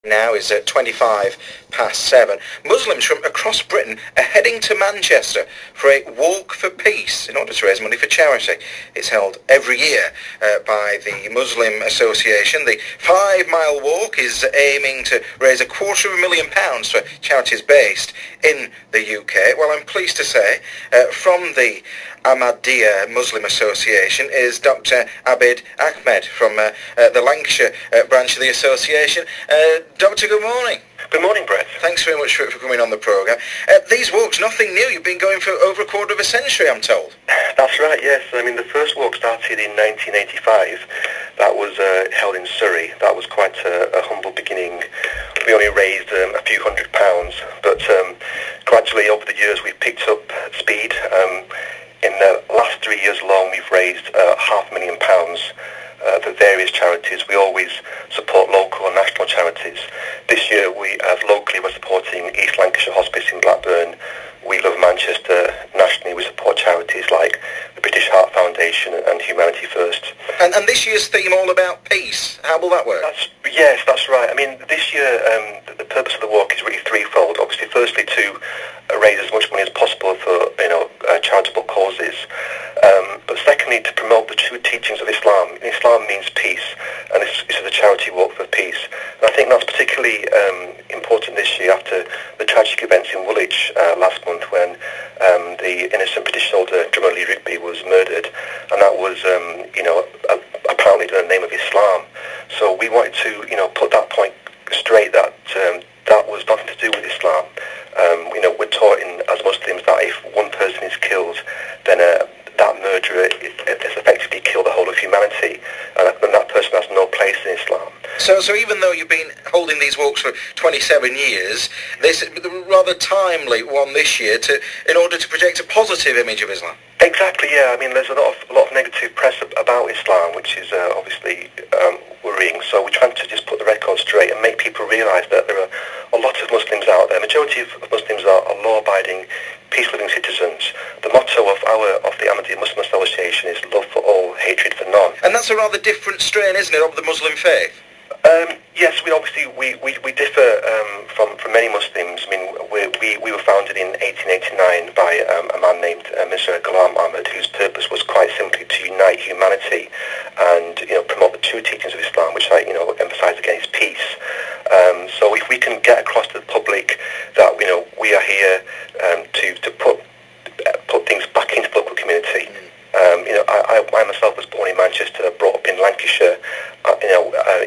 Now is at 7:25. Muslims from across Britain are heading to Manchester for a walk for peace in order to raise money for charity. It's held every year by the Muslim Association. The 5-mile walk is aiming to raise £250,000 for charities based in the UK. Well, I'm pleased to say from the Ahmadiyya Muslim Association is Dr Abid Ahmad from the Lancashire branch of the association. Doctor, good morning. Good morning, Brett. Thanks very much for coming on the programme. These walks, nothing new. You've been going for over a quarter of a century, I'm told. That's right, yes. I mean, the first walk started in 1985. That was held in Surrey. That was quite a humble beginning. We only raised a few £100, but gradually over the years we've picked up speed. In the last 3 years alone, we've raised £500,000 for various charities. We always support local and national charities. This year, locally, we're supporting East Lancashire Hospice in Blackburn. We Love Manchester. Nationally, we support charities like the British Heart Foundation and Humanity First. And this year's theme all about peace. How will that work? Yes, that's right. I mean, this year, the purpose of the walk is really threefold. Obviously, firstly, to raise as much money as possible for charitable causes. But secondly, to promote the true teachings of Islam. Islam means peace, and this is a charity walk for peace. And I think that's particularly important this year after the tragic events in Woolwich last month when the innocent British soldier Drummer Lee Rigby was murdered, and that was apparently in the name of Islam. So we wanted to put that point straight that that was nothing to do with Islam. We're taught as Muslims that if one person is killed, then that murderer has effectively killed the whole of humanity, and that person has no place in Islam. So even though you've been holding these walks for 27 years, this is a rather timely one this year in order to project a positive image of Islam. Exactly, yeah. I mean, there's a lot of negative press about Islam, which is obviously worrying. So we're trying to just put the record straight and make people realise that there are a lot of Muslims out there. Majority of Muslims are law-abiding, peace-loving citizens. The motto of the Ahmadiyya Muslim Association is love for all, hatred for none. And that's a rather different strain, isn't it, of the Muslim faith? Yes, we differ from many Muslims. I mean, we were founded in 1889 by a man named Dr Ahmad, whose purpose was quite simply to unite humanity and promote the true teachings of Islam, which I emphasise again is peace. So if we can get across to the public that we are here to put things back into the local community. I myself was born in Manchester, brought up in Lancashire.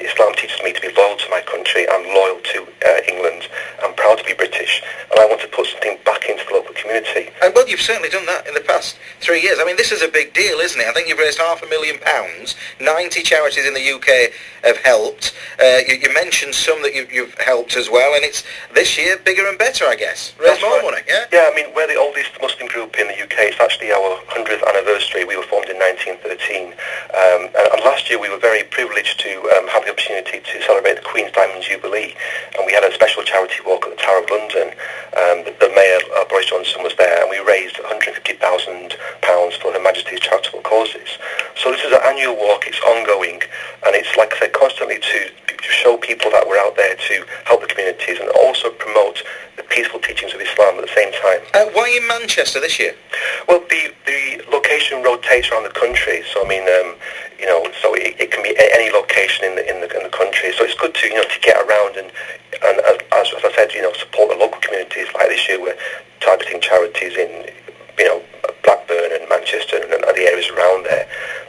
Islam teaches me to be loyal to my country. I'm loyal to England. I'm proud to be British, and I want to put something back into the local community. And well, you've certainly done that in the past 3 years. I mean, this is a big deal, isn't it? I think you've raised £500,000. 90 charities in the UK have helped. You mentioned some that you've helped as well, and it's this year bigger and better, I guess. Raise more money, yeah? Yeah, I mean, we're the oldest Muslim group in the UK. It's actually our 100th anniversary. We were formed in 1913, and last year we were very privileged to have the opportunity to celebrate the Queen's Diamond Jubilee, and we had a special charity walk at the Tower of London. The Mayor, Boris Johnson, was there, and we raised £150,000 for Her Majesty's charitable causes. So this is an annual walk, it's ongoing, and it's, like I said, constantly to show people that we're out there to help the communities and also promote the peaceful teachings of Islam at the same time. Why in Manchester this year? Well, the location rotates around the country, so I mean, so it can be any location in the country. So it's good to to get around and as I said, support the local communities. Like this year, we're targeting charities in Blackburn and Manchester and the areas around there.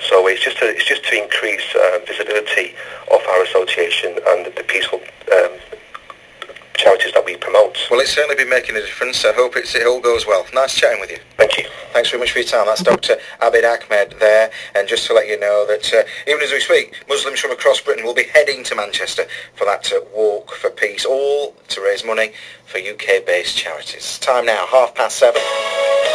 So it's just to increase visibility of our association and the peaceful charities that we promote. Well, it's certainly been making a difference. I hope it all goes well. Nice chatting with you. Thank you. Thanks very much for your time. That's Dr Abid Ahmad there. And just to let you know that even as we speak, Muslims from across Britain will be heading to Manchester for that walk for peace, all to raise money for UK-based charities. Time now, 7:30.